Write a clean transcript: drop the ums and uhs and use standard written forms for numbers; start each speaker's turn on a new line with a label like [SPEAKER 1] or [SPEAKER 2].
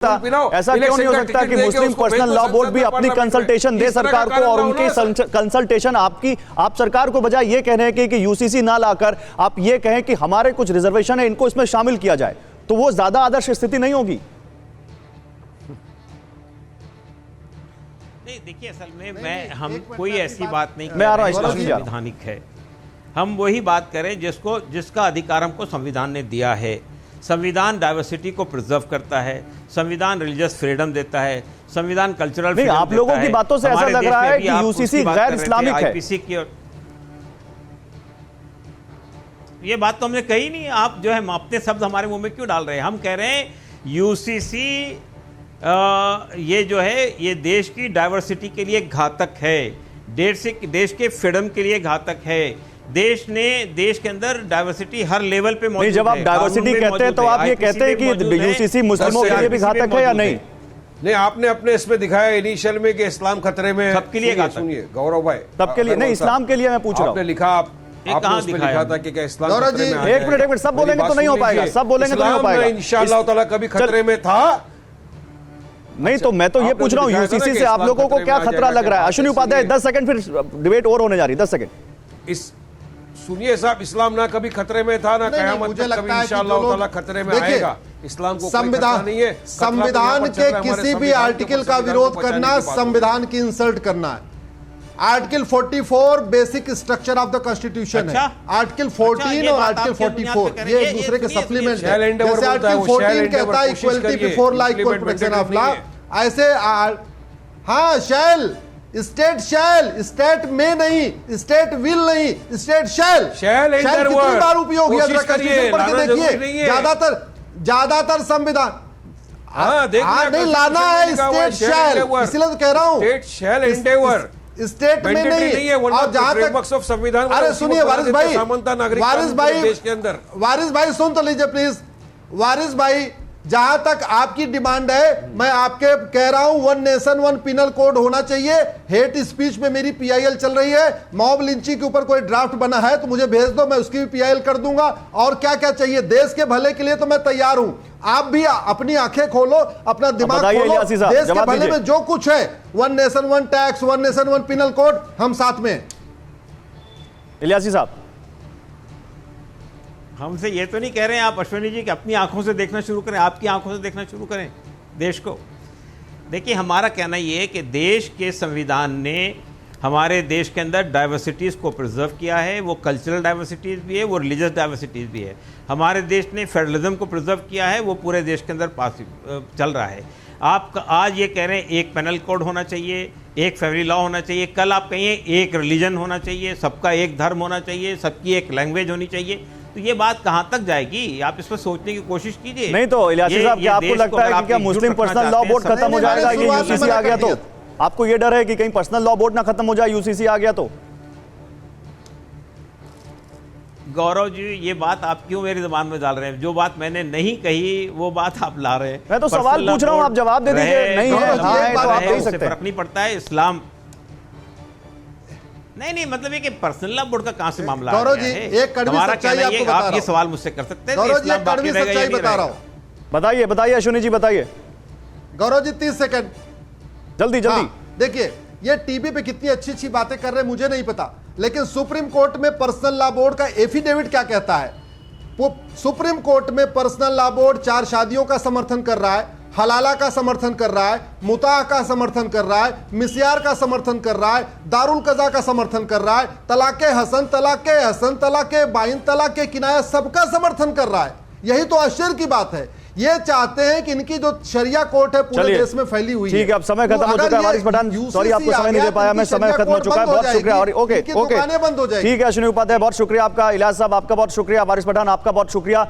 [SPEAKER 1] ऐसा क्यों नहीं हो सकता कि मुस्लिम पर्सनल लॉ बोर्ड भी अपनी कंसल्टेशन दे सरकार को और उनकी कंसल्टेशन आप सरकार को बजाय ये कहने कि यूसीसी ना लाकर आप ये कहें कि हमारे कुछ रिजर्वेशन है इनको इसमें शामिल किया जाए, तो वो ज्यादा आदर्श स्थिति नहीं होगी?
[SPEAKER 2] नहीं, देखिए असल में हम कोई ऐसी बात नहीं,
[SPEAKER 1] मैं आ रहा हूं,
[SPEAKER 2] संवैधानिक है, हम वही बात करें जिसका अधिकार हमको संविधान ने दिया है। संविधान डाइवर्सिटी को प्रिजर्व करता है, संविधान रिलीजियस फ्रीडम देता है, संविधान कल्चरल फ्रीडम देता है।
[SPEAKER 1] आप लोगों की बातों से ऐसा लग रहा है कि यूसीसी गैर इस्लामिक है।
[SPEAKER 2] आईपीसी की ये बात तो हमने कही नहीं। आप जो है अपने शब्द हमारे मुंह में क्यों डाल रहे हैं? हम कह रहे हैं यूसीसी ये जो है ये देश की डाइवर्सिटी के लिए घातक है, देश के फ्रीडम के लिए घातक है। देश के अंदर डाइवर्सिटी हर लेवल पे मौजूद है।
[SPEAKER 1] जब आप डाइवर्सिटी कहते हैं तो आप ये कहते हैं कि यूसीसी मुस्लिमों के लिए भी घातक है या नहीं?
[SPEAKER 3] नहीं, आपने अपने इसमें दिखाया इनिशियल में कि इस्लाम खतरे में।
[SPEAKER 2] सबके लिए घातक।
[SPEAKER 3] सुनिए गौरव भाई,
[SPEAKER 1] सबके लिए नहीं, इस्लाम के लिए मैं पूछ रहा हूं।
[SPEAKER 3] आपने लिखा, आपने उसमें लिखा था कि क्या इस्लाम खतरे में आ जाए?
[SPEAKER 1] एक मिनट, सब बोलेंगे तो नहीं हो पाएगा, सब बोलेंगे तो नहीं हो पाएगा।
[SPEAKER 3] इंशाअल्लाह ताला कभी खतरे में था
[SPEAKER 1] नहीं, तो मैं तो ये पूछ रहा हूँ यूसीसी से आप लोगों को क्या खतरा लग रहा है? अश्विनी उपाध्याय 10 सेकंड, फिर डिबेट और होने जा रही है। 10 सेकंड।
[SPEAKER 3] सुनिए साहब, इस्लाम ना कभी खतरे में था ना कयामत तक कभी इंशाअल्लाह ताला खतरे में आएगा। इस्लाम को
[SPEAKER 4] संविधान नहीं है, संविधान के किसी भी आर्टिकल का विरोध करना संविधान की इंसल्ट करना है। Article 44 basic structure of the constitution है। आर्टिकल 14 और आर्टिकल 44 ये एक दूसरे के सप्लीमेंट है। जैसे आर्टिकल 14 कहता है equality before law, equal protection of law, ऐसे हाँ शैल, स्टेट में नहीं, स्टेट विल नहीं, स्टेट शैल कितनी बार उपयोग किया कॉन्स्टिट्यूशन पढ़ के देखिए। ज्यादातर संविधान नहीं लाना है स्टेट शैल, इसलिए तो कह रहा हूं स्टेट में नहीं। और जहां तक
[SPEAKER 3] संविधान,
[SPEAKER 4] अरे सुनिए वारिस भाई सुन तो लीजिए प्लीज। वारिस भाई, जहां तक आपकी डिमांड है, मैं आपके कह रहा हूं 1 नेशन 1 पिनल कोड होना चाहिए। हेट स्पीच में मेरी पीआईएल चल रही है, मॉब लिंचिंग के ऊपर कोई ड्राफ्ट बना है तो मुझे भेज दो, मैं उसकी भी पीआईएल कर दूंगा। और क्या क्या चाहिए देश के भले के लिए तो मैं तैयार हूं। आप भी अपनी आंखें खोलो, अपना दिमाग खोलो, देश के भले में जो कुछ है 1 nation 1 tax, 1 nation 1 penal code, हम साथ में।
[SPEAKER 1] इलियासी साहब,
[SPEAKER 2] हमसे ये तो नहीं कह रहे हैं आप अश्विनी जी कि अपनी आंखों से देखना शुरू करें, आपकी आंखों से देखना शुरू करें देश को। देखिए, हमारा कहना ये है कि देश के संविधान ने हमारे देश के अंदर डाइवर्सिटीज़ को प्रिजर्व किया है। वो कल्चरल डाइवर्सिटीज़ भी है, वो रिलीजियस डाइवर्सिटीज़ भी है। हमारे देश ने फेडरलिज्म को प्रिजर्व किया है, वो पूरे देश के अंदर पास चल रहा है। आप आज ये कह रहे हैं एक पेनल कोड होना चाहिए, एक फैमिली लॉ होना चाहिए, कल आप कहिए एक रिलीजन होना चाहिए, सबका एक धर्म होना चाहिए, सबकी एक लैंग्वेज होनी चाहिए, तो ये बात कहां तक जाएगी? आप इस पर सोचने की कोशिश कीजिए।
[SPEAKER 1] नहीं तो इलियासी साहब, क्या आपको लगता है कि क्या मुस्लिम पर्सनल लॉ बोर्ड खत्म हो जाएगा ये यूसीसी आ गया तो? आपको ये डर है कि कहीं पर्सनल लॉ बोर्ड ना खत्म हो जाए यूसीसी आ गया तो?
[SPEAKER 2] गौरव जी, ये बात आप क्यों मेरी जुबान में डाल रहे हैं? जो बात मैंने नहीं कही वो बात आप ला रहे हैं।
[SPEAKER 1] मैं तो सवाल पूछ रहा हूं, आप जवाब दे दीजिए। नहीं है, हाँ है, तो आप दे सकते हैं।
[SPEAKER 2] फर्क नहीं पड़ता है। इस्लाम नहीं, मतलब ये कि पर्सनल लॉ बोर्ड का कहां से मामला
[SPEAKER 4] गौरव जी, एक कड़वी सच्चाई आपको बता रहा हूं।
[SPEAKER 2] आप ये सवाल मुझसे कर सकते हैं।
[SPEAKER 4] गौरव जी, एक कड़वी सच्चाई बता रहा हूं।
[SPEAKER 1] बताइए अश्विनी जी, बताइए।
[SPEAKER 4] गौरव जी 30 सेकंड
[SPEAKER 1] जल्दी।
[SPEAKER 4] देखिए, ये टीवी पे कितनी अच्छी अच्छी बातें कर रहे हैं मुझे नहीं पता, लेकिन सुप्रीम कोर्ट में पर्सनल लॉ बोर्ड का एफिडेविट क्या कहता है? वो सुप्रीम कोर्ट में पर्सनल लॉ बोर्ड 4 शादियों का समर्थन कर रहा है, हलाला का समर्थन कर रहा है, मुताह का समर्थन कर रहा है, मिस्यार का समर्थन कर रहा है, दारुल कज़ा का समर्थन कर रहा है, तलाक़े हसन, तलाक़े बाइन, तलाक़े किनाया, सबका समर्थन कर रहा है। यही तो आश्चर्य की बात है। ये चाहते हैं कि इनकी जो शरिया कोर्ट है पूरे देश में फैली हुई है।
[SPEAKER 1] ठीक है, अब समय खत्म हो चुका है। वारिस पठान, सॉरी आपको समय नहीं दे पाया मैं, समय खत्म हो चुका है। बहुत शुक्रिया। और ओके,
[SPEAKER 4] बंद हो जाएगी।
[SPEAKER 1] ठीक है अश्विनी उपाध्याय, बहुत शुक्रिया आपका। इलियास साहब आपका बहुत शुक्रिया। वारिस पठान आपका बहुत शुक्रिया।